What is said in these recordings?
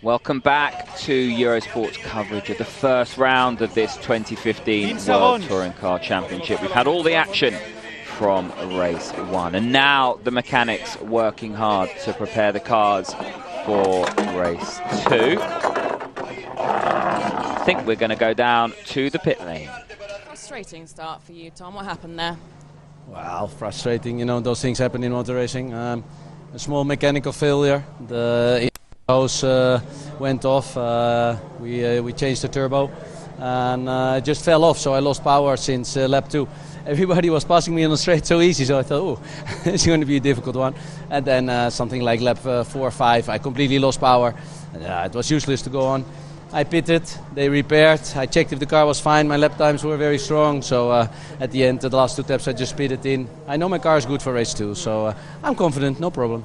Welcome back to Eurosport's coverage of the first round of this 2015 World Touring Car Championship. We've had all the action from race 1, and now the mechanics working hard to prepare the cars for race 2. I think we're going to go down to the pit lane. Frustrating start for you, Tom. What happened there? Well, frustrating. You know, those things happen in motor racing. A small mechanical failure. The hose went off. We changed the turbo, and it just fell off. So I lost power since lap 2. Everybody was passing me on the straight so easy, so I thought, oh, it's going to be a difficult one. And then something like lap 4 or 5, I completely lost power. It was useless to go on. I pitted, they repaired, I checked if the car was fine, my lap times were very strong, so at the end, the last 2 taps I just pitted in. I know my car is good for race 2, so I'm confident, no problem.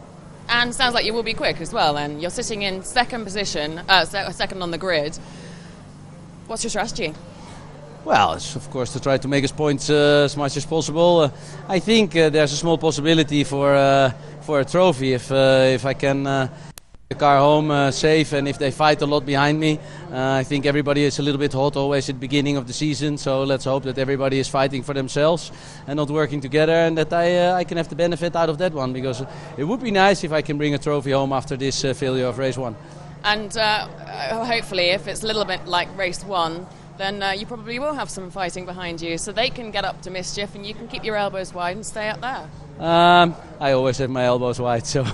And sounds like you will be quick as well, and you're sitting in second position, second on the grid. What's your strategy? Well, it's of course to try to make us points as much as possible. I think there's a small possibility for a trophy if I can the car home safe, and if they fight a lot behind me. I think everybody is a little bit hot always at the beginning of the season, so let's hope that everybody is fighting for themselves and not working together, and that I can have the benefit out of that one, because it would be nice if I can bring a trophy home after this failure of race 1. And hopefully, if it's a little bit like race 1, then you probably will have some fighting behind you, so they can get up to mischief and you can keep your elbows wide and stay up there. I always have my elbows wide, so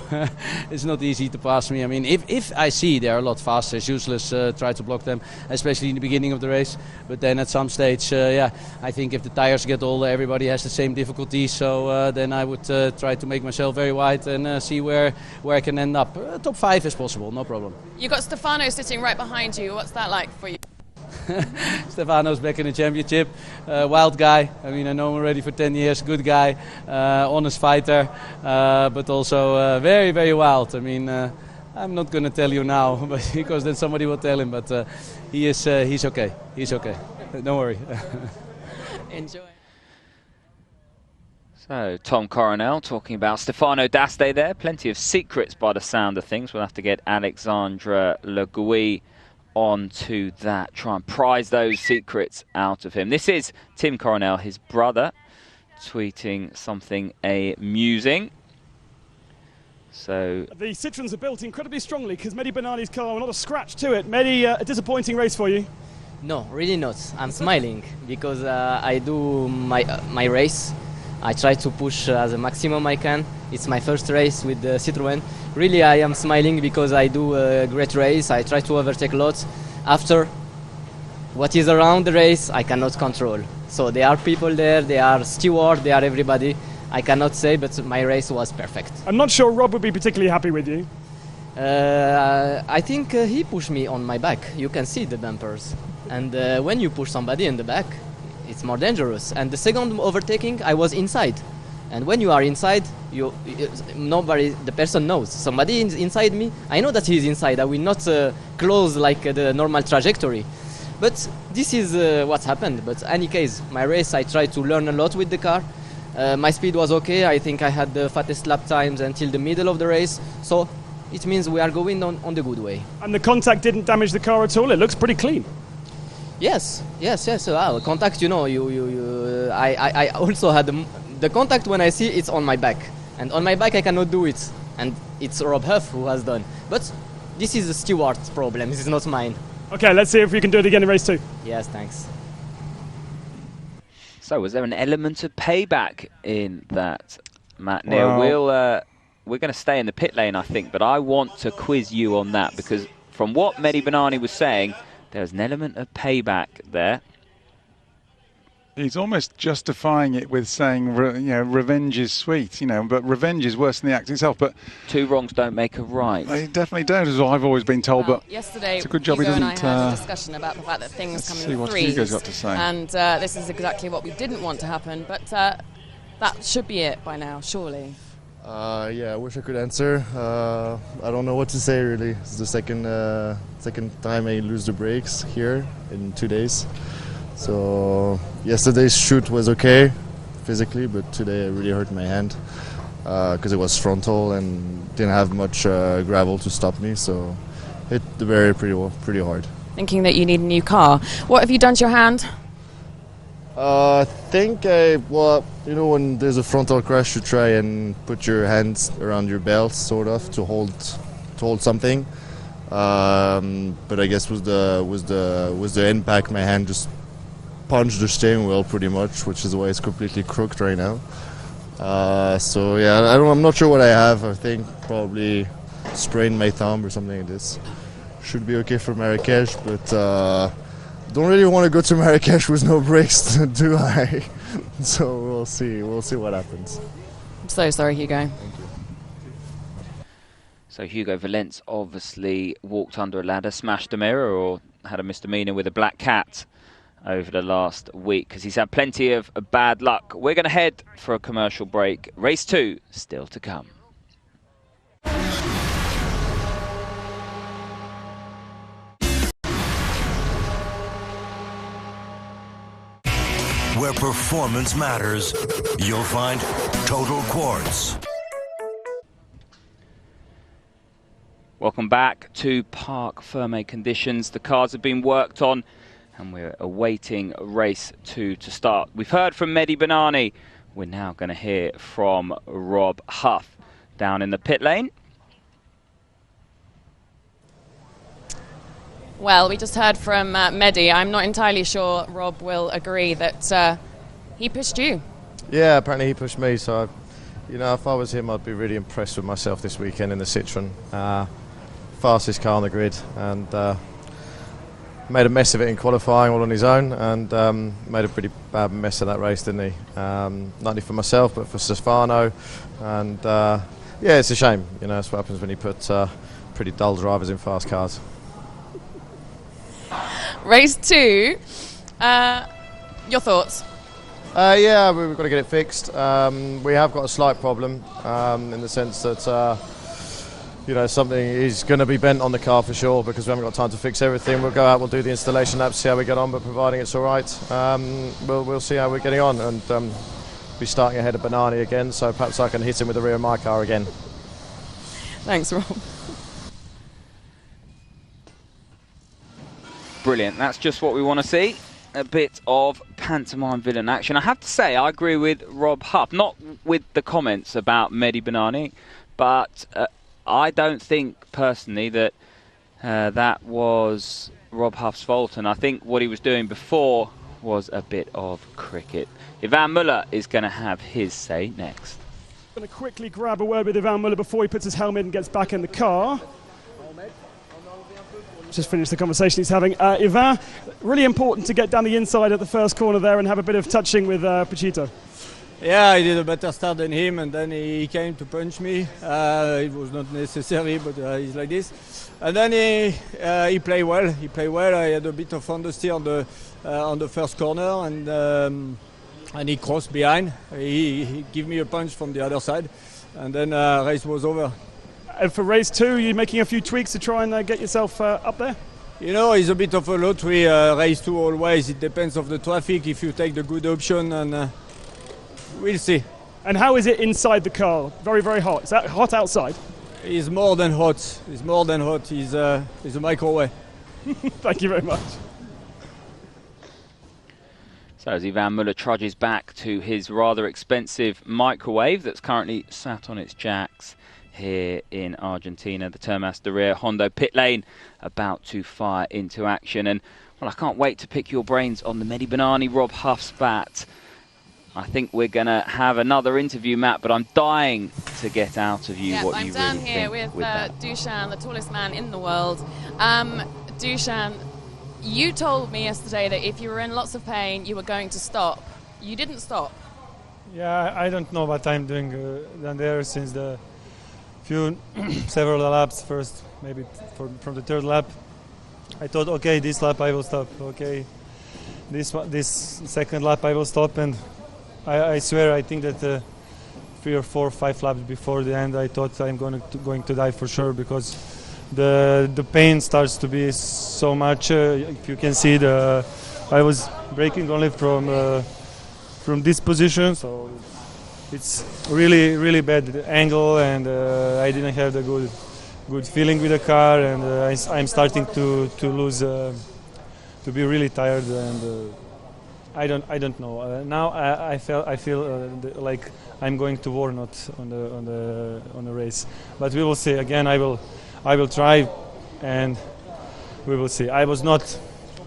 it's not easy to pass me. I mean, if I see they're a lot faster, it's useless try to block them, especially in the beginning of the race. But then at some stage, I think if the tires get older, everybody has the same difficulty. So then I would try to make myself very wide and see where I can end up. Top 5 is possible, no problem. You've got Stefano sitting right behind you. What's that like for you? Stefano's back in the championship, wild guy. I mean, I know him already for 10 years, good guy, honest fighter, but also very, very wild. I mean, I'm not going to tell you now, but because then somebody will tell him, but he's okay. He's okay. Don't worry. Enjoy. So, Tom Coronel talking about Stefano D'Aste there. Plenty of secrets by the sound of things. We'll have to get Alexandre Le Gouy onto that, try and prize those secrets out of him. This is Tim Coronel, his brother, tweeting something amusing. So the Citroens are built incredibly strongly because Mehdi Benani's car, not a scratch to it. Mehdi, a disappointing race for you? No, really not. I'm smiling because I do my race. I try to push as a maximum I can. It's my first race with the Citroën. Really, I am smiling because I do a great race. I try to overtake a lot. After what is around the race, I cannot control. So there are people there, there are stewards, there are everybody. I cannot say, but my race was perfect. I'm not sure Rob would be particularly happy with you. I think he pushed me on my back. You can see the bumpers. And when you push somebody in the back, it's more dangerous. And the second overtaking, I was inside. And when you are inside, the person knows. Somebody is inside me, I know that he is inside. I will not close like the normal trajectory. But this is what happened. But in any case, my race, I tried to learn a lot with the car. My speed was okay. I think I had the fattest lap times until the middle of the race. So it means we are going on the good way. And the contact didn't damage the car at all? It looks pretty clean. Yes. Well, contact, you know, I also had the contact when I see it's on my back. And on my back I cannot do it. And it's Rob Huff who has done. But this is the steward's problem, this is not mine. Okay, let's see if we can do it again in race 2. Yes, thanks. So was there an element of payback in that, Matt Neal? We're going to stay in the pit lane, I think, but I want to quiz you on that, because from what Mehdi Benani was saying, there's an element of payback there. He's almost justifying it with saying, revenge is sweet, but revenge is worse than the act itself. But 2 wrongs don't make a right. They definitely don't, as I've always been told. Well, but yesterday, it's a good job Hugo he and doesn't. I had a discussion about the fact that things come in what threes. Hugo's got to say. And this is exactly what we didn't want to happen. But that should be it by now, surely. Yeah, I wish I could answer. I don't know what to say really. It's the second time I lose the brakes here in 2 days. So yesterday's shoot was okay physically, but today I really hurt my hand because it was frontal and didn't have much gravel to stop me. So hit the pretty hard. Thinking that you need a new car. What have you done to your hand? I think when there's a frontal crash, you try and put your hands around your belt, sort of, to hold something. But I guess with the impact, my hand just punched the steering wheel pretty much, which is why it's completely crooked right now. So yeah, I'm not sure what I have. I think probably sprained my thumb or something like this. Should be okay for Marrakesh, but don't really want to go to Marrakesh with no brakes, do I? So we'll see what happens. I'm so sorry, Hugo. So Hugo Valence obviously walked under a ladder, smashed a mirror, or had a misdemeanor with a black cat over the last week because he's had plenty of bad luck. We're going to head for a commercial break. Race 2 still to come. Where performance matters, you'll find Total Quartz. Welcome back to Parc Fermé conditions. The cars have been worked on and we're awaiting race 2 to start. We've heard from Mehdi Banani. We're now going to hear from Rob Huff down in the pit lane. Well, we just heard from Mehdi. I'm not entirely sure Rob will agree that he pushed you. Yeah, apparently he pushed me. So, if I was him, I'd be really impressed with myself this weekend in the Citroen. Fastest car on the grid, and made a mess of it in qualifying all on his own, and made a pretty bad mess of that race, didn't he? Not only for myself, but for Stefano. And yeah, it's a shame. That's what happens when you put pretty dull drivers in fast cars. Race 2, your thoughts? Yeah, we've got to get it fixed. We have got a slight problem in the sense that something is going to be bent on the car for sure, because we haven't got time to fix everything. We'll go out, we'll do the installation laps, see how we get on, but providing it's all right, we'll see how we're getting on, and be starting ahead of Banani again, so perhaps I can hit him with the rear of my car again. Thanks, Rob. Brilliant, that's just what we want to see. A bit of pantomime villain action. I have to say, I agree with Rob Huff, not with the comments about Mehdi Banani, but I don't think personally that that was Rob Huff's fault, and I think what he was doing before was a bit of cricket. Ivan Muller is going to have his say next. I'm going to quickly grab a word with Ivan Muller before he puts his helmet and gets back in the car. Just finished the conversation he's having. Ivan, really important to get down the inside at the first corner there and have a bit of touching with Pachito. Yeah, I did a better start than him, and then he came to punch me. It was not necessary, but he's like this. And then he played well. He played well. I had a bit of understeer on the first corner, and he crossed behind. He gave me a punch from the other side, and then race was over. And for race 2, you're making a few tweaks to try and get yourself up there? It's a bit of a lottery, race 2 always. It depends on the traffic, if you take the good option, and we'll see. And how is it inside the car? Very, very hot. Is that hot outside? It's more than hot. It's more than hot. It's a microwave. Thank you very much. So as Ivan Muller trudges back to his rather expensive microwave that's currently sat on its jacks here in Argentina, the Termas de Rear Hondo pit lane about to fire into action. And well, I can't wait to pick your brains on the Mehdi Banani Rob Huff spat. I think we're going to have another interview, Matt, but I'm dying to get out of you what you really think. I'm down here with Dushan, the tallest man in the world. Dushan, you told me yesterday that if you were in lots of pain, you were going to stop. You didn't stop. Yeah, I don't know what I'm doing down there since the several laps. First, maybe from the third lap, I thought, okay, this lap I will stop. Okay, this second lap I will stop, and I swear I think that 3 or 4 or 5 laps before the end, I thought I'm going to die for sure, because the pain starts to be so much. If you can see, I was braking only from this position, so it's really, really bad angle, and I didn't have the good feeling with the car, and I'm starting to lose, to be really tired, and I don't know. Now I feel like I'm going to war not on the race, but we will see. Again, I will try, and we will see. I was not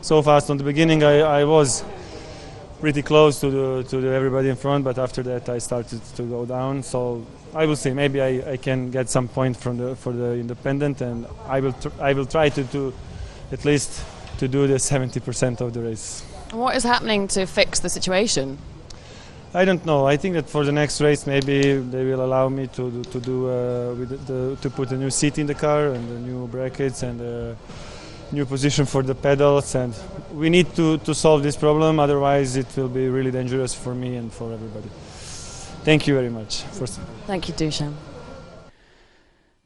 so fast on the beginning. I was pretty close to everybody in front, but after that I started to go down. So I will see. Maybe I can get some point for the independent, and I will try to at least to do the 70% of the race. What is happening to fix the situation? I don't know. I think that for the next race, maybe they will allow me to put a new seat in the car and the new brackets and a new position for the pedals. And we need to solve this problem. Otherwise, it will be really dangerous for me and for everybody. Thank you very much. Thank you, Dusan.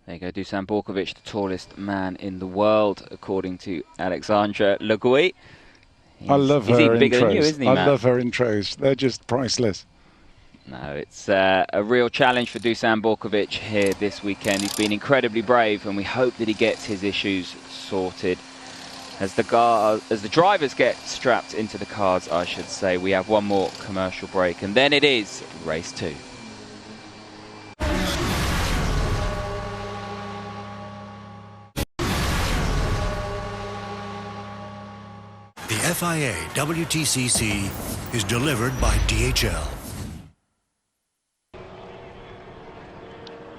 There you go, Dusan Borkovic, the tallest man in the world, according to Alexandre Le Guy. I love her even bigger intros. than you, isn't he, I Matt? love her intros. They're just priceless. No, it's a real challenge for Dusan Borkovic here this weekend. He's been incredibly brave, and we hope that he gets his issues sorted. As the drivers get strapped into the cars, I should say, we have one more commercial break, and then it is race 2. The FIA WTCC is delivered by DHL.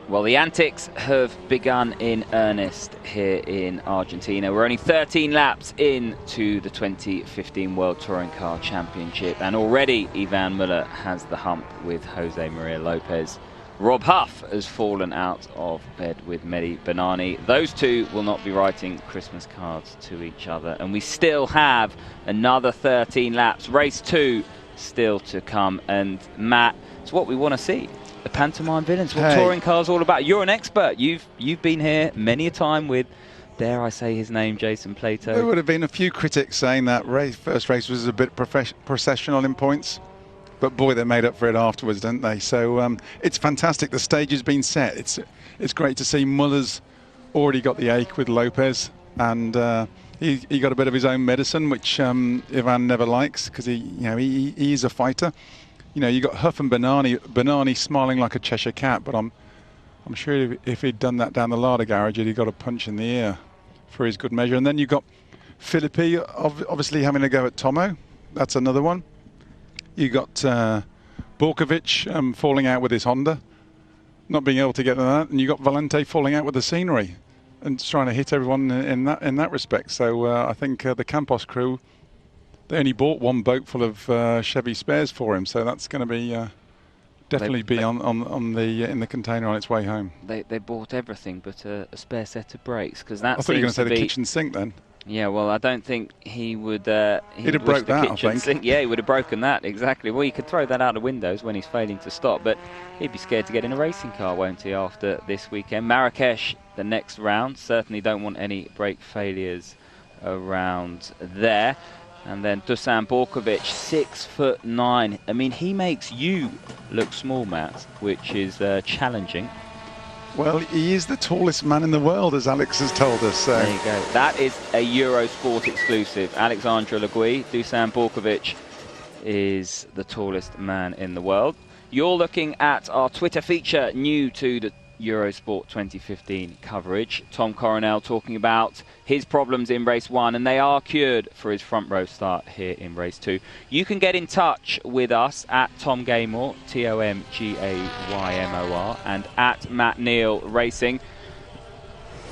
Well, the antics have begun in earnest here in Argentina. We're only 13 laps into the 2015 World Touring Car Championship, and already Ivan Muller has the hump with Jose Maria Lopez. Rob Huff has fallen out of bed with Mehdi Benani. Those two will not be writing Christmas cards to each other. And we still have another 13 laps. Race 2 still to come. And Matt, it's what we want to see. The pantomime villains, what touring cars all about. You're an expert. You've been here many a time with, dare I say his name, Jason Plato. There would have been a few critics saying that first race was a bit processional in points. But boy, they made up for it afterwards, didn't they? So it's fantastic. The stage has been set. It's great to see Muller's already got the ache with Lopez, and he got a bit of his own medicine, which Ivan never likes, because he is a fighter. You got Huff and Benani smiling like a Cheshire cat, but I'm sure if he'd done that down the Larder garage, he'd got a punch in the ear for his good measure. And then you got Filippi obviously having a go at Tomo. That's another one. You got Borkovic falling out with his Honda, not being able to get that, and you got Valente falling out with the scenery and trying to hit everyone in that respect. So I think the Campos crew, they only bought one boat full of Chevy spares for him, so that's going to be definitely in the container on its way home. They bought everything but a spare set of brakes, because that. I thought you were going to say the kitchen sink then. Yeah, well, I don't think he would. He'd have broke that, I think. Sink. Yeah, he would have broken that, exactly. Well, you could throw that out the windows when he's failing to stop, but he'd be scared to get in a racing car, won't he, after this weekend? Marrakesh, the next round. Certainly don't want any brake failures around there. And then Dusan Borkovic, 6'9". I mean, he makes you look small, Matt, which is challenging. Well, he is the tallest man in the world, as Alex has told us. There you go. That is a Eurosport exclusive. Alexandre Le Guy, Dusan Borkovic is the tallest man in the world. You're looking at our Twitter feature new to the Eurosport 2015 coverage. Tom Coronel talking about his problems in race 1, and they are cured for his front row start here in race 2. You can get in touch with us at Tom Gaymore, TomGaymor, and at Matt Neal Racing,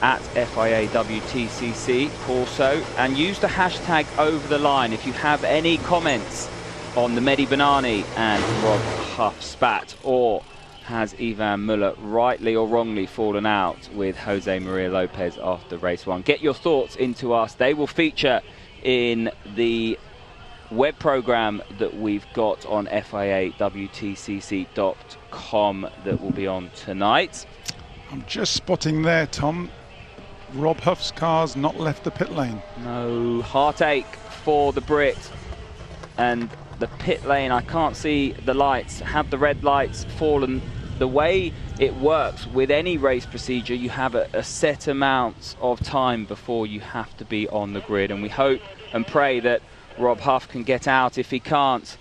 at FIA WTCC also, and use the hashtag #OverTheLine if you have any comments on the Mehdi Benani and Rob Huff spat, or has Ivan Muller rightly or wrongly fallen out with Jose Maria Lopez after race 1. Get your thoughts into us. They will feature in the web program that we've got on FIAWTCC.com that will be on tonight. I'm just spotting there, Tom, Rob Huff's car's not left the pit lane. No, heartache for the Brit. And the pit lane, I can't see the lights. Have the red lights fallen the way it works. With any race procedure, you have a set amount of time before you have to be on the grid, and we hope and pray that Rob Huff can get out. If he can't,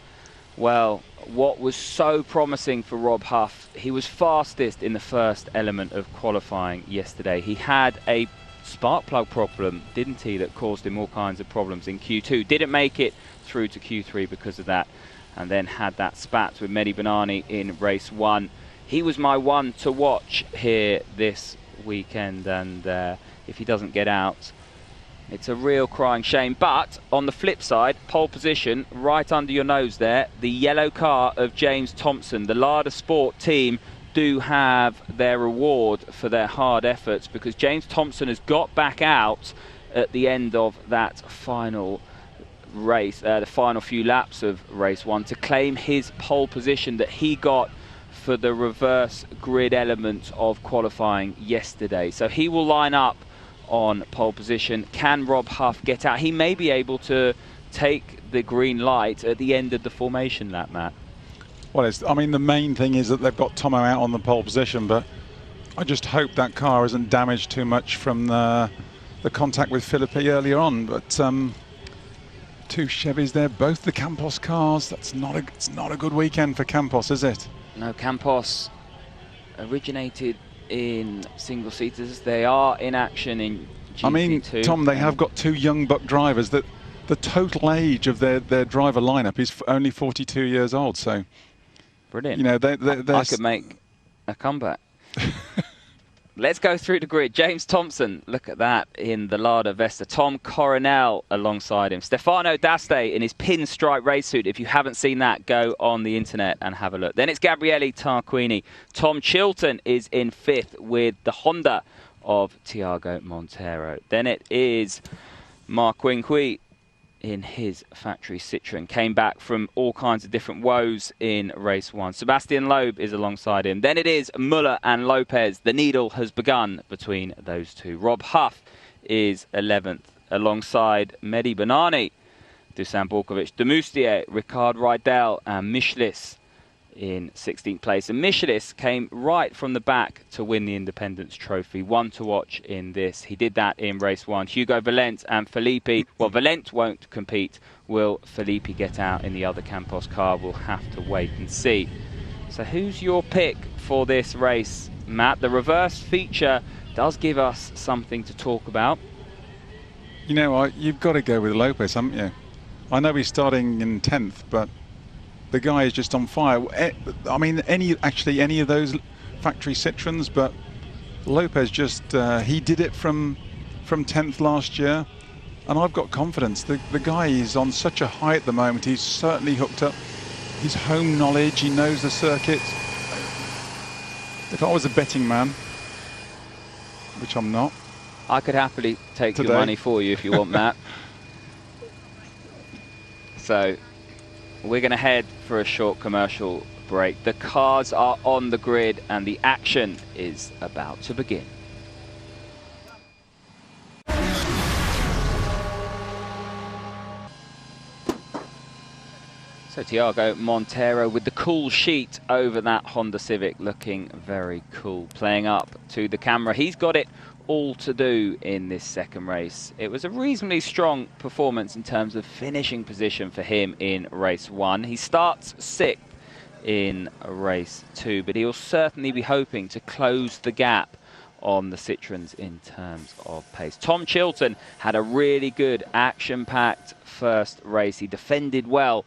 well, what was so promising for Rob Huff, he was fastest in the first element of qualifying yesterday. He had a spark plug problem, didn't he, that caused him all kinds of problems in Q2. Didn't make it through to Q3 because of that, and then had that spat with Mehdi Banani in race 1. He was my one to watch here this weekend, and if he doesn't get out, it's a real crying shame. But on the flip side, pole position right under your nose there, the yellow car of James Thompson. The Lada Sport team do have their reward for their hard efforts, because James Thompson has got back out at the end of that final race, the final few laps of race 1, to claim his pole position that he got for the reverse grid element of qualifying yesterday. So he will line up on pole position. Can Rob Huff get out? He may be able to take the green light at the end of the formation lap, Matt. Well, I mean, the main thing is that they've got Tomo out on the pole position, but I just hope that car isn't damaged too much from the contact with Filippi earlier on. But two Chevys there, both the Campos cars. It's not a good weekend for Campos, is it? No, Campos originated in single-seaters. They are in action in GT2. I mean, Tom, they have got two young buck drivers. That the total age of their driver lineup is only 42 years old. So, brilliant. You know, I could make a comeback. Let's go through the grid. James Thompson, look at that in the Lada Vesta. Tom Coronel alongside him. Stefano D'Aste in his pinstripe race suit. If you haven't seen that, go on the internet and have a look. Then it's Gabriele Tarquini. Tom Chilton is in 5th with the Honda of Thiago Montero. Then it is Marc Quinqui in his factory Citroën. Came back from all kinds of different woes in race 1. Sebastian Loeb is alongside him. Then it is Muller and Lopez. The needle has begun between those two. Rob Huff is 11th alongside Mehdi Banani, Dusan Borkovic, Demoustier, Ricard Rydell and Michelis in 16th place. And Michelis came right from the back to win the Independence Trophy. One to watch in this. He did that in race 1. Hugo Valent and Filippi. Well, Valent won't compete. Will Filippi get out in the other Campos car? We'll have to wait and see. So who's your pick for this race, Matt? The reverse feature does give us something to talk about. You know, you've got to go with Lopez, haven't you? I know he's starting in 10th, but the guy is just on fire. I mean, any of those factory Citroens, but Lopez just, he did it from 10th last year, and I've got confidence. The guy is on such a high at the moment. He's certainly hooked up his home knowledge. He knows the circuit. If I was a betting man, which I'm not, I could happily take today. Your money for you if you want, Matt. So we're going to head for a short commercial break. The cars are on the grid and the action is about to begin. So Thiago Montero with the cool sheet over that Honda Civic, looking very cool, playing up to the camera. He's got it all to do in this second race. It was a reasonably strong performance in terms of finishing position for him in race 1. He starts 6th in race 2, but he'll certainly be hoping to close the gap on the Citroens in terms of pace. Tom Chilton had a really good action-packed first race. He defended well,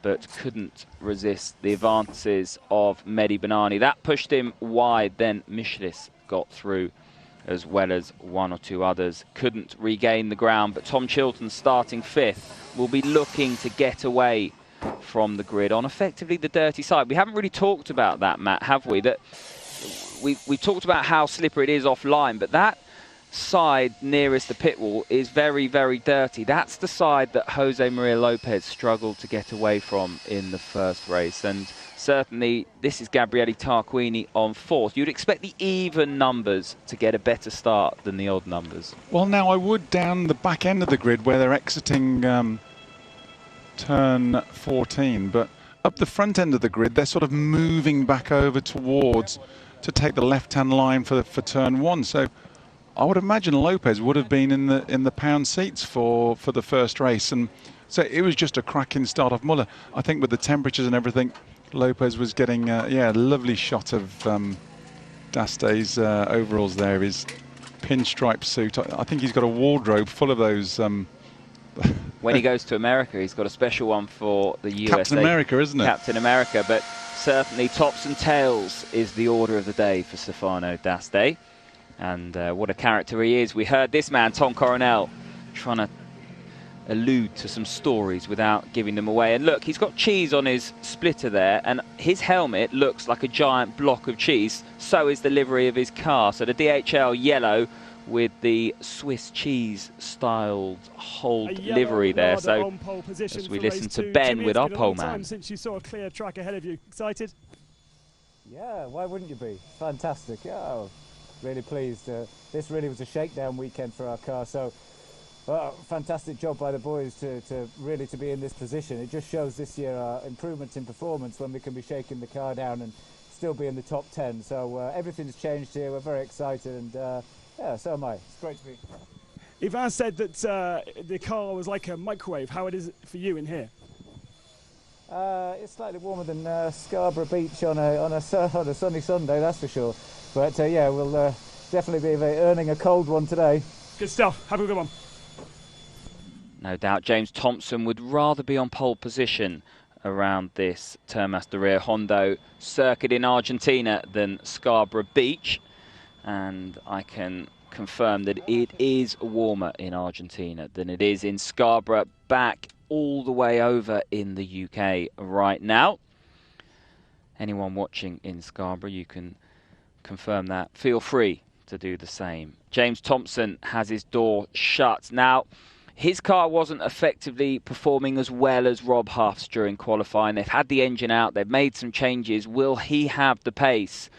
but couldn't resist the advances of Mehdi Banani. That pushed him wide. Then Michelis got through, as well as one or two others. Couldn't regain the ground, but Tom Chilton, starting 5th, will be looking to get away from the grid on effectively the dirty side. We haven't really talked about that, Matt, have we? That we talked about how slippery it is offline, but that side nearest the pit wall is very, very dirty. That's the side that Jose Maria Lopez struggled to get away from in the first race, and certainly this is Gabriele Tarquini on 4th. You'd expect the even numbers to get a better start than the odd numbers. Well, now I would down the back end of the grid where they're exiting turn 14, but up the front end of the grid they're sort of moving back over towards to take the left-hand line for turn one. So I would imagine Lopez would have been in the pound seats for the first race, and so it was just a cracking start off Muller. I think with the temperatures and everything, Lopez was getting a lovely shot of Daste's overalls there, his pinstripe suit. I think he's got a wardrobe full of those. When he goes to America, he's got a special one for the USA. Captain America, isn't it? Captain America, but certainly tops and tails is the order of the day for Stefano Daste. And what a character he is. We heard this man, Tom Coronel, trying to allude to some stories without giving them away. And look, he's got cheese on his splitter there, and his helmet looks like a giant block of cheese. So is the livery of his car. So the DHL yellow with the Swiss cheese styled hold livery there. So as we listen to Ben with our pole man. Since you saw a clear track ahead of you, excited? Yeah, why wouldn't you be? Fantastic. Yeah, really pleased. This really was a shakedown weekend for our car. So fantastic job by the boys to really be in this position. It just shows this year our improvements in performance when we can be shaking the car down and still be in the top 10. So everything's changed here. We're very excited, and yeah, so am I. It's great to be. Ivan said that the car was like a microwave. How it is for you in here? It's slightly warmer than Scarborough Beach on a sunny Sunday, that's for sure. But yeah, we'll definitely be earning a cold one today. Good stuff. Have a good one. No doubt James Thompson would rather be on pole position around this Termas de Rio Hondo circuit in Argentina than Scarborough Beach. And I can confirm that it is warmer in Argentina than it is in Scarborough, back all the way over in the UK right now. Anyone watching in Scarborough, you can confirm that. Feel free to do the same. James Thompson has his door shut. Now, his car wasn't effectively performing as well as Rob Huff's during qualifying. They've had the engine out, they've made some changes. Will he have the pace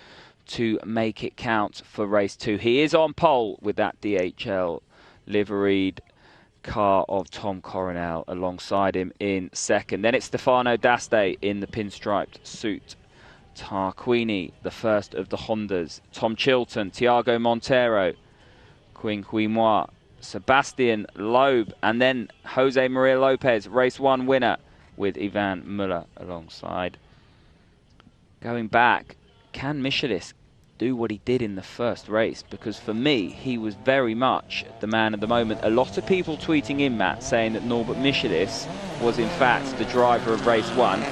to make it count for race 2? He is on pole with that DHL liveried car of Tom Coronel alongside him in second. Then it's Stefano Daste in the pinstriped suit. Tarquini, the first of the Hondas. Tom Chilton, Tiago Montero, Quinn Huimois, Sebastian Loeb, and then Jose Maria Lopez, race 1 winner with Ivan Muller alongside. Going back, can Michelis do what he did in the first race? Because for me, he was very much the man at the moment. A lot of people tweeting in, Matt, saying that Norbert Michelis was in fact the driver of race 1.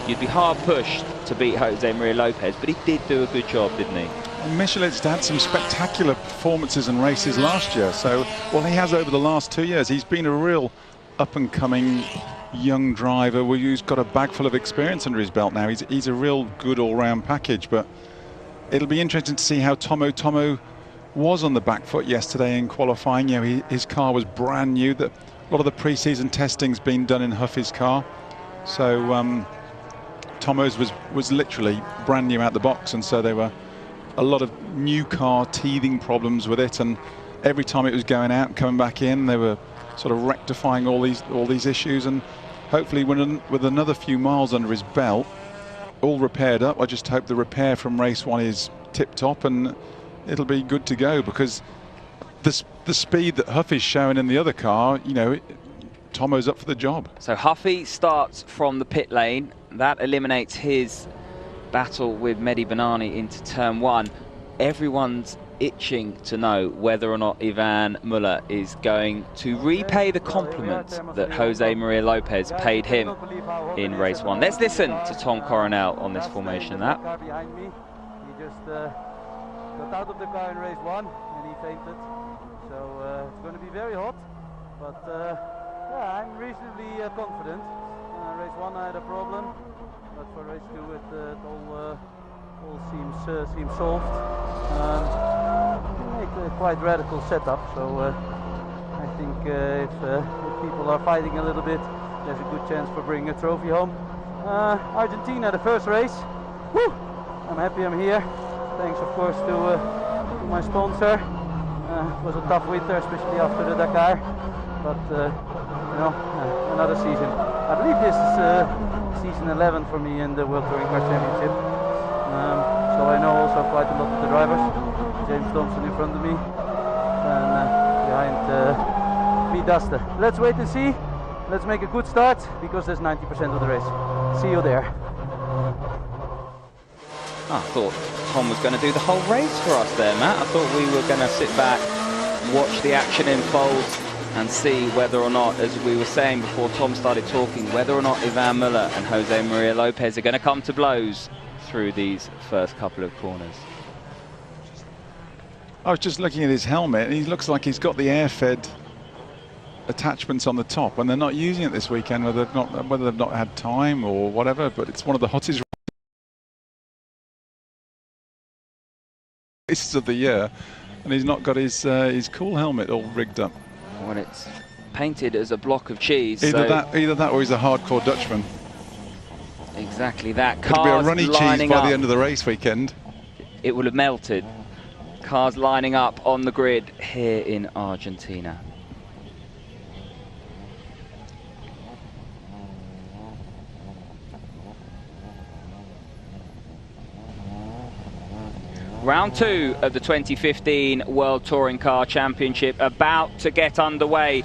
You'd be hard pushed to beat Jose Maria Lopez, but he did do a good job, didn't he? Michelis had some spectacular performances and races last year. So, well, he has over the last 2 years. He's been a real up-and-coming young driver who's got a bag full of experience under his belt now. He's a real good all-round package, but it'll be interesting to see how Tomo was on the back foot yesterday in qualifying. You know, his car was brand new. A lot of the pre-season testing's been done in Huffy's car. So Tomo's was literally brand new out the box, and so there were a lot of new car teething problems with it, and every time it was going out and coming back in, they were sort of rectifying all these issues, and hopefully with another few miles under his belt, all repaired up. I just hope the repair from race 1 is tip-top and it'll be good to go, because the speed that Huffy's showing in the other car, you know, Tomo's up for the job. So Huffy starts from the pit lane. That eliminates his battle with Mehdi Banani into turn 1. Everyone's itching to know whether or not Ivan Muller is going to repay the compliment that Jose Maria Lopez paid him in race 1. Let's listen to Tom Coronel on this formation. That behind me, he just got out of the car in race 1 and he fainted. So it's going to be very hot, but yeah, I'm reasonably confident. Race 1 I had a problem, but for race 2 it all seems solved. Made a quite radical setup, so I think if people are fighting a little bit, there's a good chance for bringing a trophy home. Argentina, the first race. Woo! I'm happy I'm here. Thanks, of course, to my sponsor. It was a tough winter, especially after the Dakar, but you know, another season. I believe this is season 11 for me in the World Touring Car Championship. So so I know also quite a lot of the drivers. James Thompson in front of me, and behind me Duster. Let's wait and see. Let's make a good start, because there's 90% of the race. See you there. I thought Tom was going to do the whole race for us there, Matt. I thought we were going to sit back, watch the action unfold, and see whether or not, as we were saying before Tom started talking, whether or not Ivan Muller and Jose Maria Lopez are going to come to blows through these first couple of corners. I was just looking at his helmet, and he looks like he's got the air-fed attachments on the top, and they're not using it this weekend, whether they've not had time or whatever, but it's one of the hottest races of the year, and he's not got his cool helmet all rigged up. Well, it's painted as a block of cheese. Either that or he's a hardcore Dutchman. Exactly that. It'll be a runny cheese by the end of the race weekend. It will have melted. Cars lining up on the grid here in Argentina. Round 2 of the 2015 World Touring Car Championship about to get underway.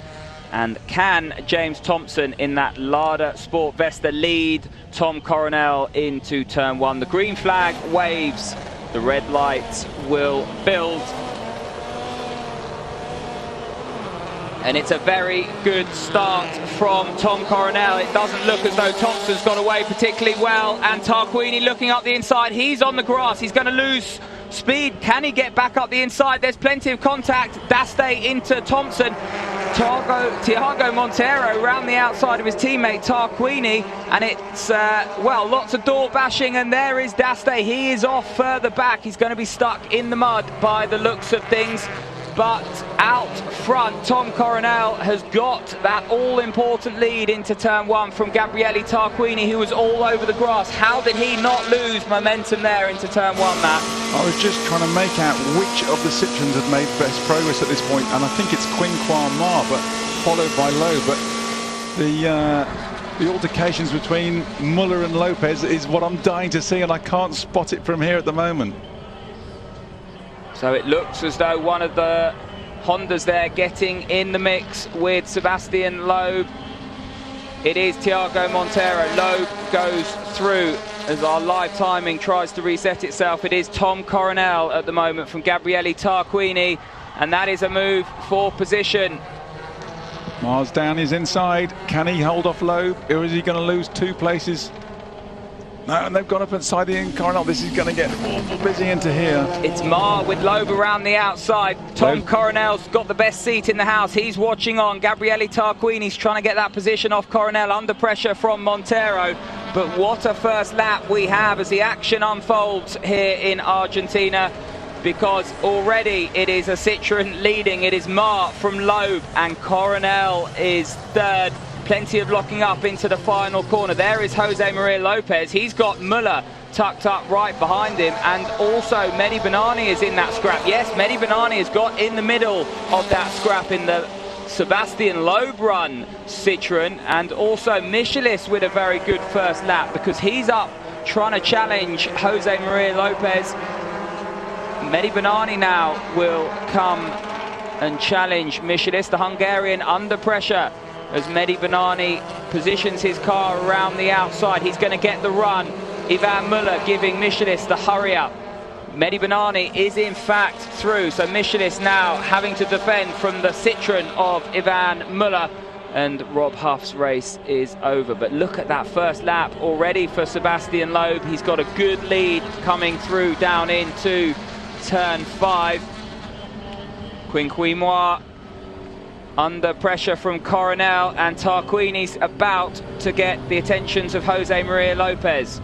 And can James Thompson in that Lada Sport Vesta lead Tom Coronel into turn 1? The green flag waves, the red lights will build. And it's a very good start from Tom Coronel. It doesn't look as though Thompson's got away particularly well. And Tarquini looking up the inside. He's on the grass. He's going to lose speed. Can he get back up the inside? There's plenty of contact. Daste into Thompson. Tiago Montero around the outside of his teammate Tarquini, and it's well, lots of door bashing, and there is Daste. He is off further back. He's going to be stuck in the mud by the looks of things. But out front, Tom Coronel has got that all-important lead into turn 1 from Gabriele Tarquini, who was all over the grass. How did he not lose momentum there into turn 1, Matt? I was just trying to make out which of the Citroens had made best progress at this point, and I think it's Quinquar Mar, but followed by Lowe. But the altercations between Muller and Lopez is what I'm dying to see, and I can't spot it from here at the moment. So it looks as though one of the Hondas there getting in the mix with Sebastian Loeb. It is Tiago Montero. Loeb goes through as our live timing tries to reset itself. It is Tom Coronel at the moment from Gabriele Tarquini, and that is a move for position. Mars down his inside. Can he hold off Loeb, or is he going to lose 2 places? No, and they've gone up inside the Coronel. This is going to get awful busy into here. It's Mar with Loeb around the outside. Tom Coronel's got the best seat in the house. He's watching on. Gabriele Tarquini's trying to get that position off Coronel under pressure from Montero. But what a first lap we have as the action unfolds here in Argentina, because already it is a Citroen leading. It is Mar from Loeb, and Coronel is third. Plenty of locking up into the final corner. There is Jose Maria Lopez. He's got Muller tucked up right behind him, and also Mehdi Benani is in that scrap. Yes, Mehdi Benani has got in the middle of that scrap in the Sebastian Loeb run Citroen, and also Michelis with a very good first lap, because he's up trying to challenge Jose Maria Lopez. Mehdi Benani now will come and challenge Michelis, the Hungarian, under pressure as Mehdi Benani positions his car around the outside. He's going to get the run. Ivan Muller giving Michelis the hurry up. Mehdi Benani is in fact through, so Michelis now having to defend from the Citroen of Ivan Muller, and Rob Huff's race is over. But look at that first lap already for Sebastian Loeb. He's got a good lead coming through down into turn 5. Quinquimoir under pressure from Coronel, and Tarquini's about to get the attentions of Jose Maria Lopez.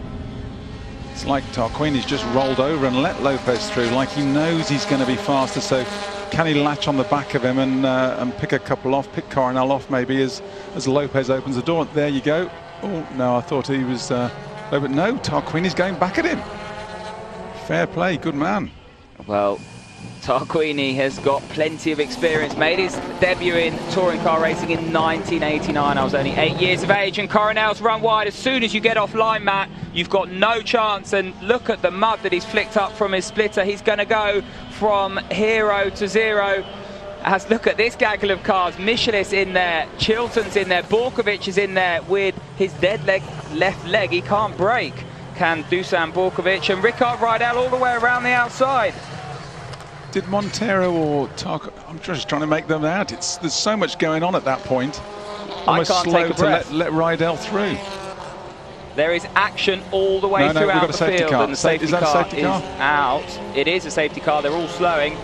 It's like Tarquini's just rolled over and let Lopez through, like he knows he's going to be faster. So can he latch on the back of him and pick a couple off, pick Coronel off maybe as Lopez opens the door? There you go. Oh no, I thought he was but no, Tarquini's going back at him. Fair play, good man. Well, Tarquini has got plenty of experience, made his debut in touring car racing in 1989. I was only 8 years of age, and Coronel's run wide. As soon as you get off line, Matt, you've got no chance, and look at the mud that he's flicked up from his splitter. He's going to go from hero to zero. As look at this gaggle of cars. Michelis in there, Chilton's in there, Borkovic is in there with his dead left leg. He can't brake. Can Dusan Borkovic, and Ricard Rydell all the way around the outside. Did Montero or Tarko? I'm just trying to make them out. There's so much going on at that point. I can't take a breath. Let Rydell through. There is action all the way throughout the field, car. and the safety car is out. It is a safety car. They're all slowing.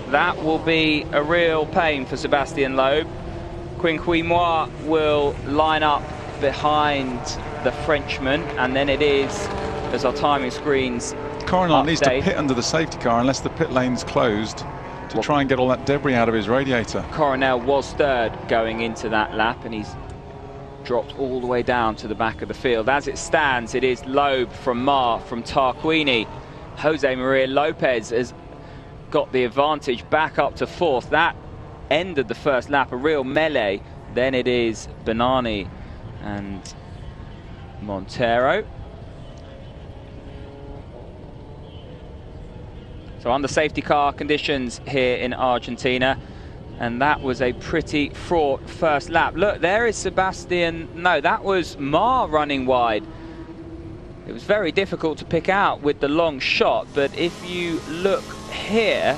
That will be a real pain for Sébastien Loeb. Quincouimois will line up behind the Frenchman, and then it is, as our timing screens Coronel needs to pit under the safety car unless the pit lane's closed to try and get all that debris out of his radiator. Coronel was third going into that lap, and he's dropped all the way down to the back of the field. As it stands, it is Loeb from Mar, from Tarquini. Jose Maria Lopez has got the advantage back up to fourth. That ended the first lap, a real melee. Then it is Benani and Montero. So under safety car conditions here in Argentina, and that was a pretty fraught first lap. Look, there is Sebastian. No, that was Mar running wide. It was very difficult to pick out with the long shot, but if you look here,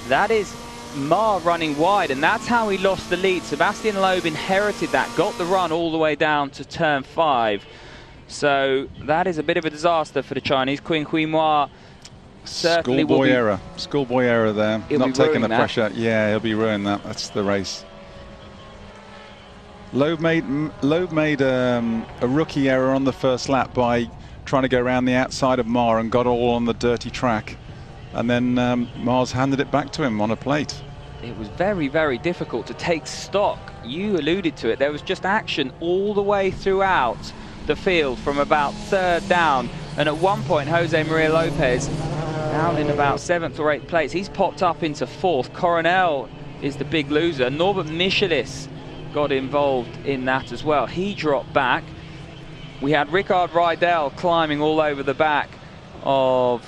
that is Mar running wide, and that's how he lost the lead. Sebastian Loeb inherited that, got the run all the way down to turn 5. So that is a bit of a disaster for the Chinese. Quincouimois certainly Schoolboy error there. Not taking the pressure. Yeah, he'll be ruining that. That's the race. Loeb made a rookie error on the first lap by trying to go around the outside of Mar and got all on the dirty track. And then Mar's handed it back to him on a plate. It was very, very difficult to take stock. You alluded to it. There was just action all the way throughout the field from about third down. And at one point, Jose Maria Lopez, down in about 7th or 8th place, he's popped up into 4th. Coronel is the big loser. Norbert Michelis got involved in that as well. He dropped back. We had Ricard Rydell climbing all over the back of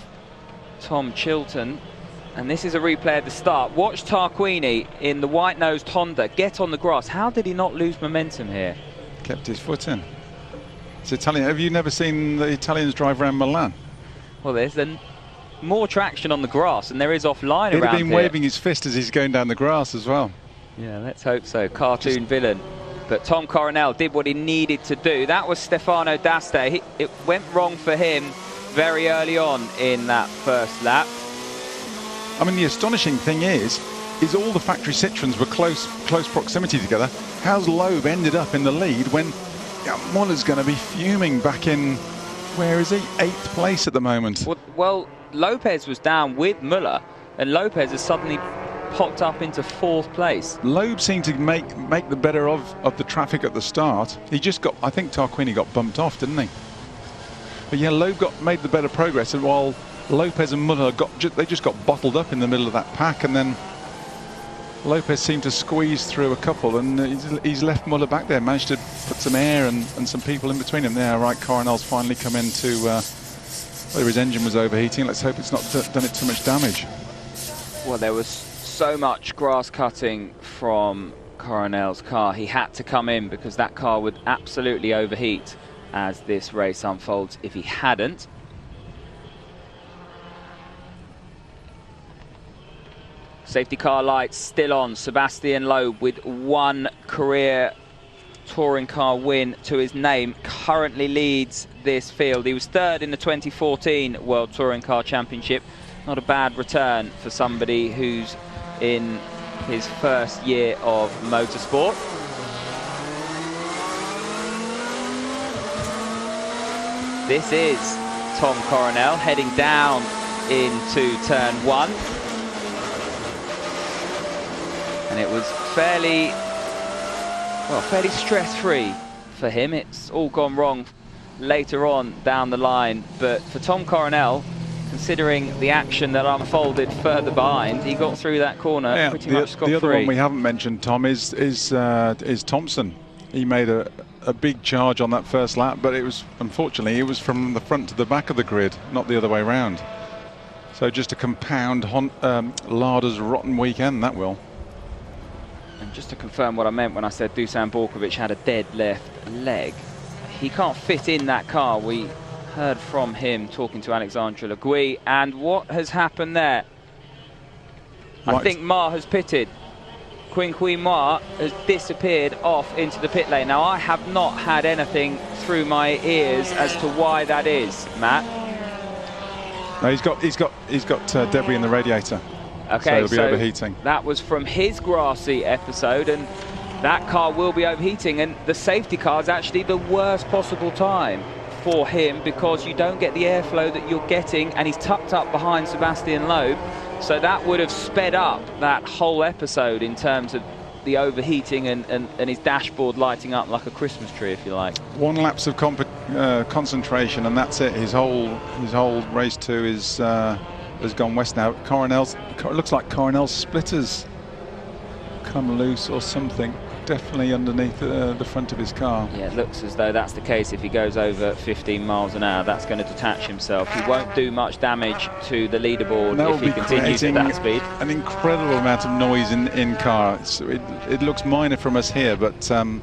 Tom Chilton. And this is a replay at the start. Watch Tarquini in the white-nosed Honda get on the grass. How did he not lose momentum here? Kept his foot in. It's Italian. Have you never seen the Italians drive around Milan? Well, there's more traction on the grass than there is offline around here. He'd have been here. waving his fist as he's going down the grass as well. Yeah, let's hope so. Cartoon villain. But Tom Coronel did what he needed to do. That was Stefano D'Aste. It went wrong for him very early on in that first lap. I mean, the astonishing thing is all the factory Citroens were close proximity together. How's Loeb ended up in the lead when Muller's going to be fuming back in, where is he? 8th place at the moment. Well, Lopez was down with Muller, and Lopez has suddenly popped up into 4th place. Loeb seemed to make the better of the traffic at the start. He just got, I think Tarquini got bumped off, didn't he? But yeah, Loeb made the better progress, and while Lopez and Muller they just got bottled up in the middle of that pack, and then Lopez seemed to squeeze through a couple, and he's left Muller back there, managed to put some air and some people in between him there. Right, Coronel's finally come into whether his engine was overheating. Let's hope it's not done it too much damage. Well, there was so much grass cutting from Coronel's car. He had to come in because that car would absolutely overheat as this race unfolds if he hadn't. Safety car lights still on. Sebastian Loeb with 1 career touring car win to his name currently leads this field. He was 3rd in the 2014 World Touring Car Championship. Not a bad return for somebody who's in his first year of motorsport. This is Tom Coronel heading down into turn 1. And it was fairly stress-free for him. It's all gone wrong later on down the line, but for Tom Coronel, considering the action that unfolded further behind. He got through that corner pretty much scot-free. The other one we haven't mentioned, Tom, is Thompson. He made a big charge on that first lap, but unfortunately it was from the front to the back of the grid, not the other way round. So just to compound Lada's rotten weekend, that will. And just to confirm what I meant when I said Dusan Borkovic had a dead left leg, he can't fit in that car. We heard from him talking to Alexandre Le Guy, and what has happened there? Right. I think Ma has pitted. Quincui Ma has disappeared off into the pit lane. Now, I have not had anything through my ears as to why that is, Matt. No, he's got debris in the radiator. Okay, so it'll be overheating. That was from his grassy episode, and that car will be overheating. And the safety car is actually the worst possible time for him, because you don't get the airflow that you're getting, and he's tucked up behind Sebastian Loeb. So that would have sped up that whole episode in terms of the overheating and his dashboard lighting up like a Christmas tree, if you like. 1 lapse of concentration, and that's it. His whole race 2 has gone west now. It looks like Coronel's splitters come loose or something. Definitely underneath the front of his car. Yeah, it looks as though that's the case. If he goes over 15 miles an hour, that's going to detach himself. He won't do much damage to the leaderboard if he continues at that speed. An incredible amount of noise in car. It looks minor from us here, but... and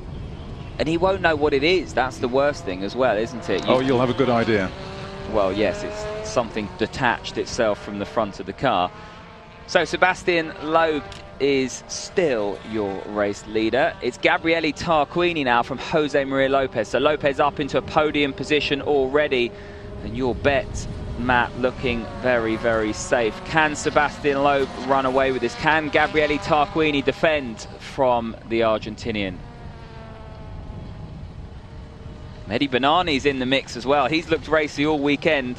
he won't know what it is. That's the worst thing as well, isn't it? You'll have a good idea. Well, yes, it's something detached itself from the front of the car. So Sebastian Loeb is still your race leader. It's Gabriele Tarquini now from Jose Maria Lopez. So Lopez up into a podium position already. And your bet, Matt, looking very, very safe. Can Sebastian Loeb run away with this? Can Gabriele Tarquini defend from the Argentinian? Mehdi Banani's in the mix as well. He's looked racy all weekend.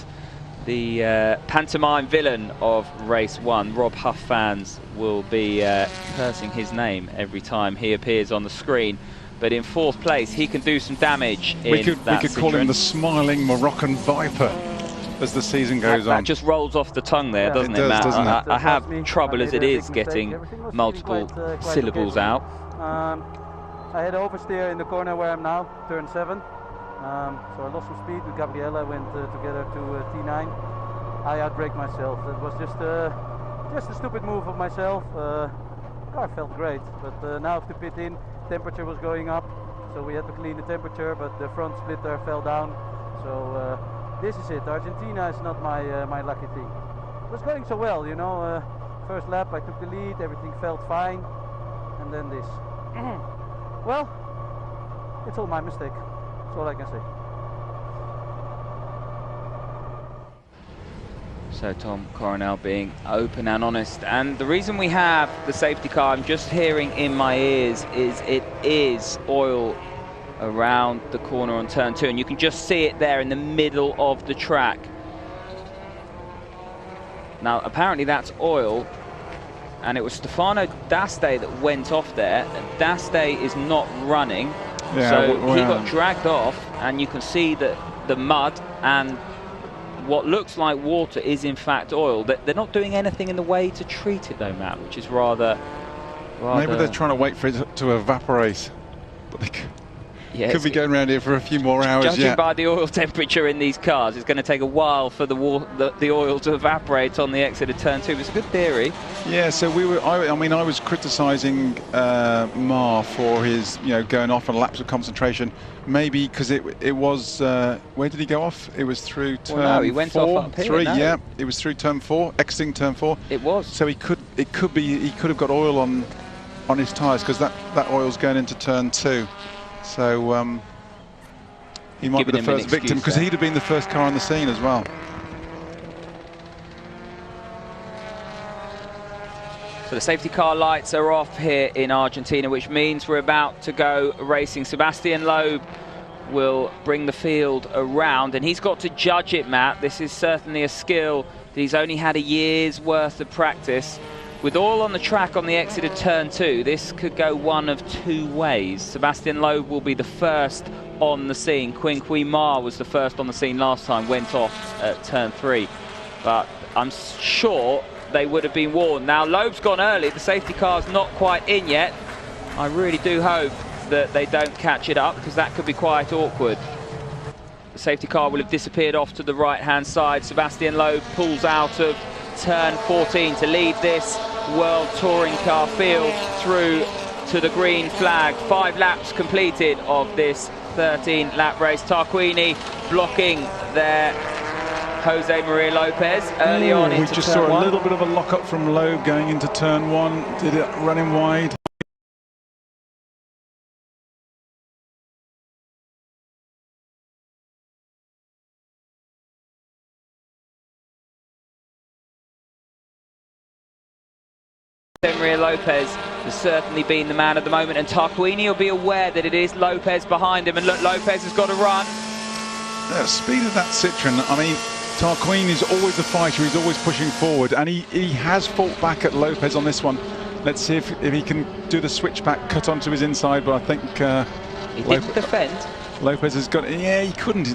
The pantomime villain of race 1. Rob Huff fans will be cursing his name every time he appears on the screen. But in 4th place, he can do some damage we could call him the smiling Moroccan Viper as the season goes on. That just rolls off the tongue there, doesn't it, Matt? Doesn't it? I have trouble as it is getting multiple syllables out. I had oversteer in the corner where I'm now, turn 7. So I lost some speed with Gabriella, went together to T9. I outbraked myself. It was just a stupid move of myself. Car felt great, but now to pit in, temperature was going up, so we had to clean the temperature, but the front splitter fell down. So this is it. Argentina is not my lucky thing. It was going so well, you know. First lap I took the lead, everything felt fine, and then this. Well, it's all my mistake. That's all I can say. So Tom Coronel being open and honest. And the reason we have the safety car, I'm just hearing in my ears, is it is oil around the corner on turn 2. And you can just see it there in the middle of the track. Now, apparently that's oil. And it was Stefano D'Aste that went off there. D'Aste is not running. Yeah, so he got dragged off, and you can see that the mud and what looks like water is in fact oil. They're not doing anything in the way to treat it though, Matt, which is rather... Maybe they're trying to wait for it to evaporate. But they could be going around here for a few more hours. Judging by the oil temperature in these cars, it's going to take a while for the oil to evaporate on the exit of turn 2. It's a good theory. Yeah, so I was criticising Ma for his, going off on a lapse of concentration. Maybe because it was where did he go off? It was through turn 4. No, he went off up here, 3. No. Yeah, it was through turn 4, exiting turn 4. It was. So he could have got oil on his tyres, because that oil's going into turn 2. So he might be the first victim, because he'd have been the first car on the scene as well. So the safety car lights are off here in Argentina, which means we're about to go racing. Sebastian Loeb will bring the field around, and he's got to judge it, Matt. This is certainly a skill that he's only had a year's worth of practice. With all on the track on the exit of turn 2, this could go one of 2 ways. Sebastian Loeb will be the first on the scene. Quincui Ma was the first on the scene last time, went off at turn 3. but I'm sure they would have been warned. Now Loeb's gone early, the safety car's not quite in yet. I really do hope that they don't catch it up, because that could be quite awkward. The safety car will have disappeared off to the right-hand side. Sebastian Loeb pulls out of turn 14 to lead this World Touring Car field through to the green flag. 5 laps completed of this 13-lap race. Tarquini blocking there Jose Maria Lopez early on into turn 1. We just saw a little bit of a lock-up from Loeb going into turn 1. Did it running wide. Maria Lopez has certainly been the man at the moment, and Tarquini will be aware that it is Lopez behind him, and look, Lopez has got to run. The speed of that Citroen, I mean, Tarquini is always a fighter, he's always pushing forward, and he has fought back at Lopez on this one. Let's see if he can do the switchback cut onto his inside, but I think he didn't defend. Lopez has got, yeah, he couldn't.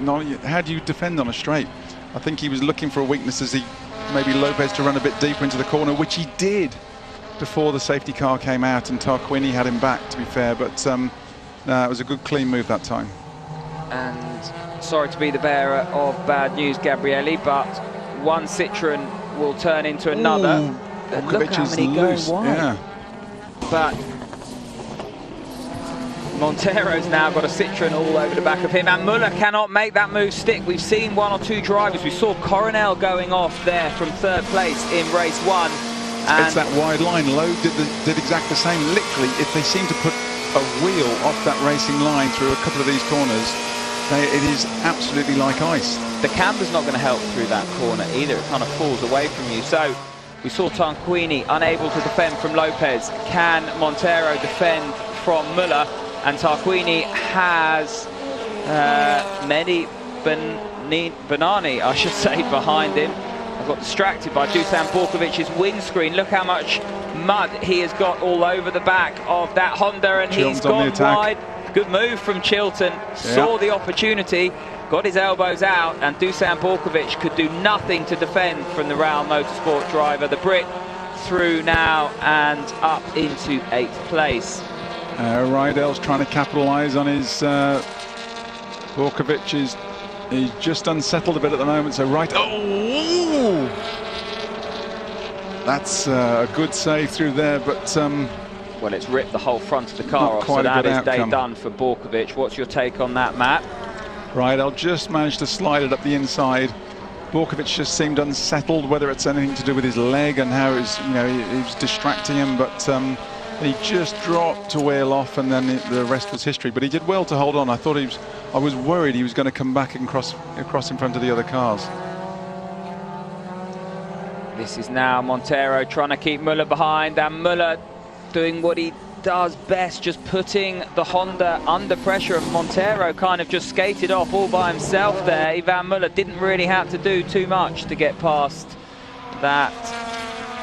How do you defend on a straight? I think he was looking for a weakness as maybe Lopez to run a bit deeper into the corner, which he did before the safety car came out, and Tarquini had him back, to be fair, but no, it was a good clean move that time. And sorry to be the bearer of bad news, Gabrielli, but one Citroen will turn into another. Ooh, and look how many loose. go wide. Yeah. But Montero's now got a Citroen all over the back of him, and Muller cannot make that move stick. We've seen 1 or 2 drivers. We saw Coronel going off there from 3rd place in race 1. It's that wide line. Loeb did exactly the same. Literally, if they seem to put a wheel off that racing line through a couple of these corners, it is absolutely like ice. The camber's not going to help through that corner either. It kind of falls away from you. So we saw Tarquini unable to defend from Lopez. Can Montero defend from Muller? And Tarquini has Mehdi Benani, I should say, behind him. I got distracted by Dusan Borkovic's windscreen. Look how much mud he has got all over the back of that Honda, and Chilton's he's gone wide. Good move from Chilton. Yeah. Saw the opportunity, got his elbows out, and Dusan Borkovic could do nothing to defend from the Real Motorsport driver. The Brit through now and up into 8th place. Rydell's trying to capitalise on his Borkovic is. He's just unsettled a bit at the moment, so oh! That's a good save through there, but well, it's ripped the whole front of the car off, so that is day done for Borkovic. What's your take on that, Matt? Rydell just managed to slide it up the inside. Borkovic just seemed unsettled, whether it's anything to do with his leg and how it was, he was distracting him, but he just dropped to wheel off, and then the rest was history. But he did well to hold on. I was worried he was going to come back and cross in front of the other cars. This is now Montero trying to keep Muller behind, and Muller doing what he does best, just putting the Honda under pressure, and Montero kind of just skated off all by himself there. Ivan Muller didn't really have to do too much to get past that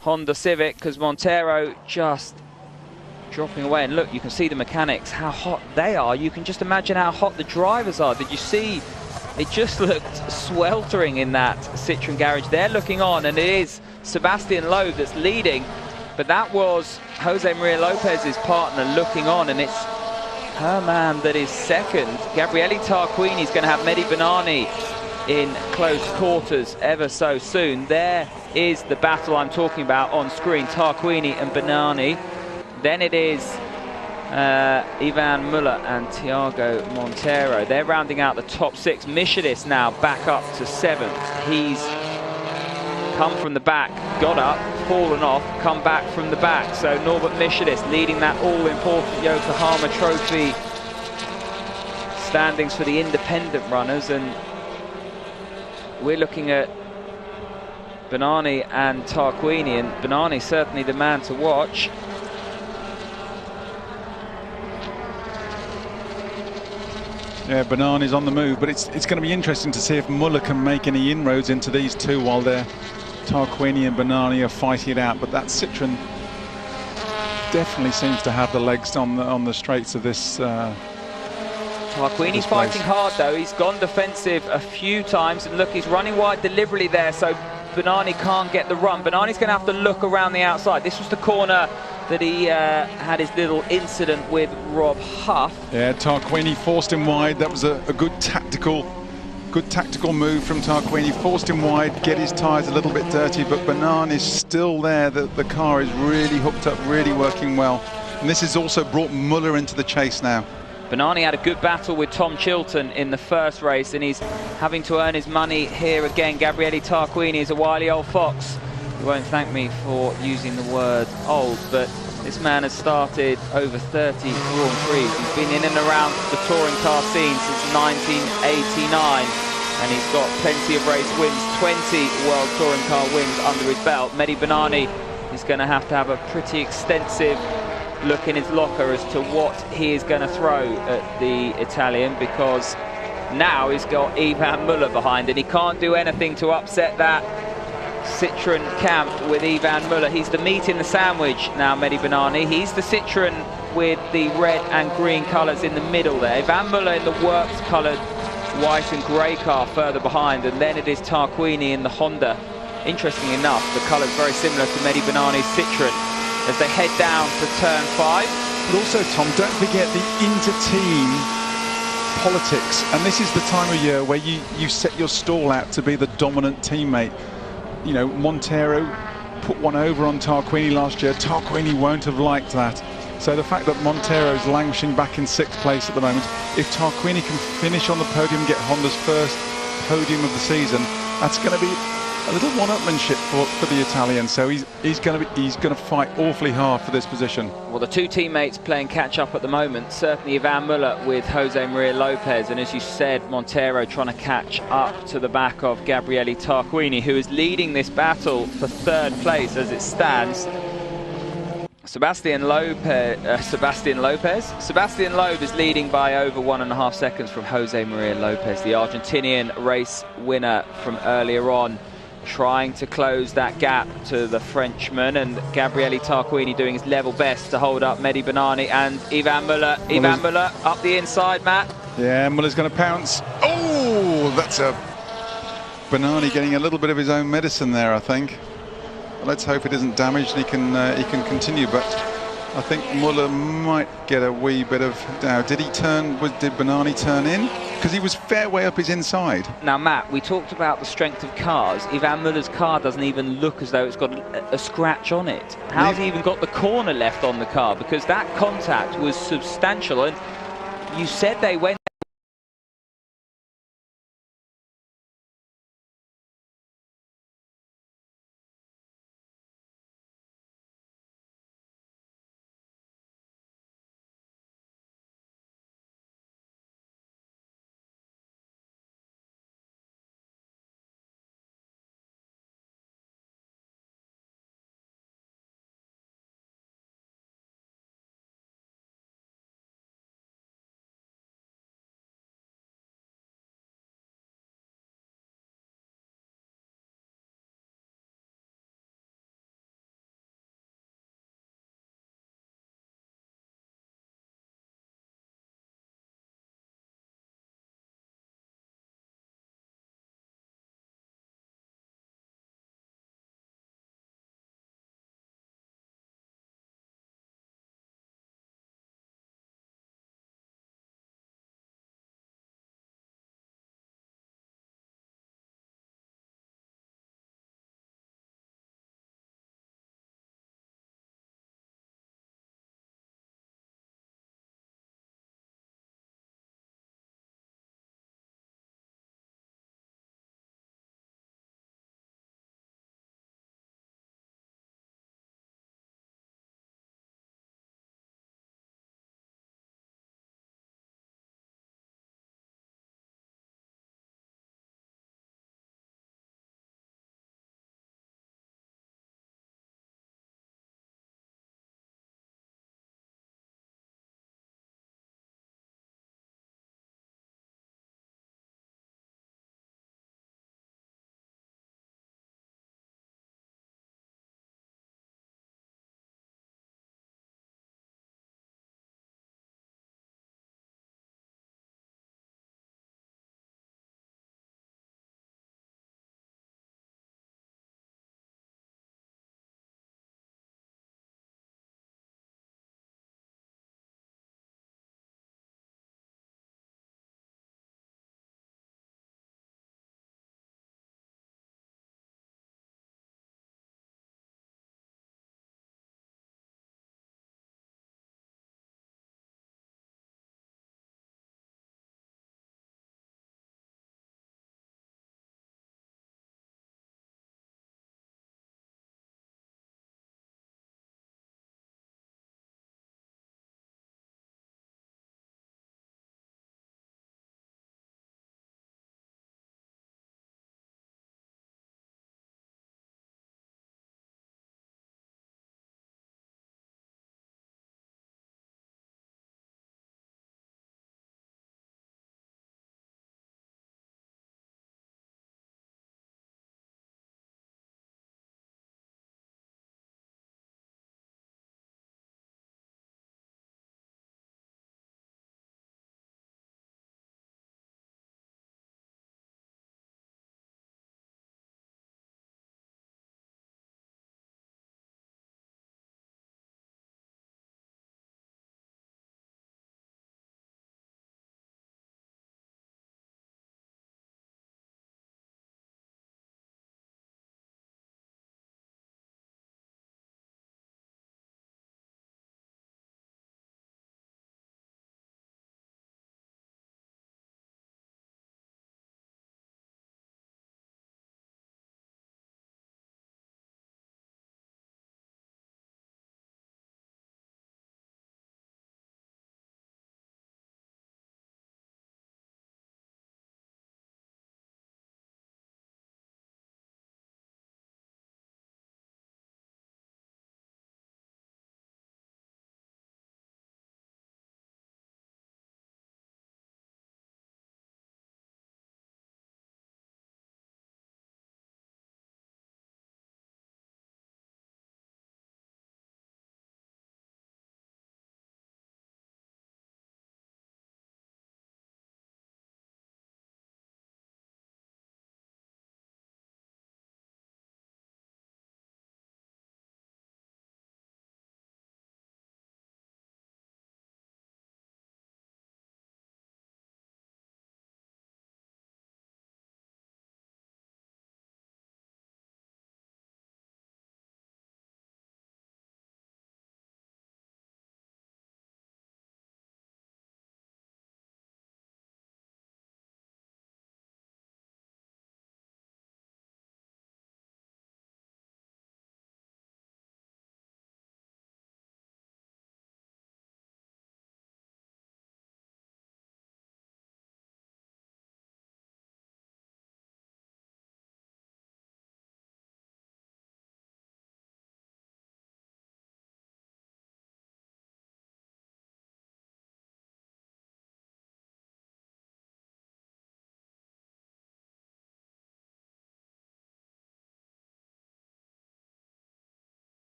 Honda Civic, because Montero just dropping away. And look, you can see the mechanics, how hot they are. You can just imagine how hot the drivers are. Did you see? It just looked sweltering in that Citroen garage. They're looking on, and it is Sebastian Loeb that's leading, but that was Jose Maria Lopez's partner looking on, and it's her man that is second. Gabriele Tarquini is going to have Mehdi Benani in close quarters ever so soon. There is the battle I'm talking about on screen, Tarquini and Benani. Then it is Ivan Muller and Thiago Montero. They're rounding out the top 6. Michelis now back up to 7th. He's come from the back, got up, fallen off, come back from the back. So Norbert Michelis leading that all-important Yokohama Trophy standings for the independent runners. And we're looking at Benani and Tarquini, and Benani certainly the man to watch. Yeah, Benani's on the move, but it's going to be interesting to see if Muller can make any inroads into these two while Tarquini and Benani are fighting it out. But that Citroen definitely seems to have the legs on the straights of this. Tarquini's fighting hard though. He's gone defensive a few times, and look, he's running wide deliberately there. So Bernani can't get the run. Bernani's going to have to look around the outside. This was the corner that he had his little incident with Rob Huff. Yeah, Tarquini forced him wide. That was a good tactical move from Tarquini. Forced him wide, get his tyres a little bit dirty, but Bernani is still there. The car is really hooked up, really working well. And this has also brought Muller into the chase now. Bernani had a good battle with Tom Chilton in the first race, and he's having to earn his money here again. Gabriele Tarquini is a wily old fox. He won't thank me for using the word old, but this man has started over 30 Grand Prix. He's been in and around the touring car scene since 1989, and he's got plenty of race wins, 20 World Touring Car wins under his belt. Mehdi Bernani is going to have a pretty extensive look in his locker as to what he is going to throw at the Italian, because now he's got Ivan Muller behind, and he can't do anything to upset that Citroen camp with Ivan Muller. He's the meat in the sandwich now, Mehdi Bernani. He's the Citroen with the red and green colours in the middle there. Ivan Muller in the works coloured white and grey car further behind, and then it is Tarquini in the Honda. Interestingly enough, the colours very similar to Mehdi Bernani's Citroen as they head down to turn 5. But also, Tom, don't forget the inter-team politics. And this is the time of year where you set your stall out to be the dominant teammate. You know, Montero put one over on Tarquini last year. Tarquini won't have liked that. So the fact that Montero's languishing back in 6th place at the moment, if Tarquini can finish on the podium, get Honda's first podium of the season, that's going to be a little one-upmanship for the Italian. So he's going to fight awfully hard for this position. Well, the two teammates playing catch-up at the moment, certainly Ivan Muller with Jose Maria Lopez, and as you said, Montero trying to catch up to the back of Gabriele Tarquini, who is leading this battle for 3rd place as it stands. Sebastian Loeb is leading by over 1.5 seconds from Jose Maria Lopez, the Argentinian race winner from earlier on, trying to close that gap to the Frenchman, and Gabriele Tarquini doing his level best to hold up Mehdi Bernani and Ivan Muller. Ivan Muller up the inside, Matt. Yeah, Muller's going to pounce. Oh, that's a Bernani getting a little bit of his own medicine there, I think. Let's hope it isn't damaged and he can continue, but I think Muller might get a wee bit of doubt. Did Bernani turn in? Because he was fair way up his inside. Now, Matt, we talked about the strength of cars. Ivan Muller's car doesn't even look as though it's got a scratch on it. How's he even got the corner left on the car? Because that contact was substantial, and you said they went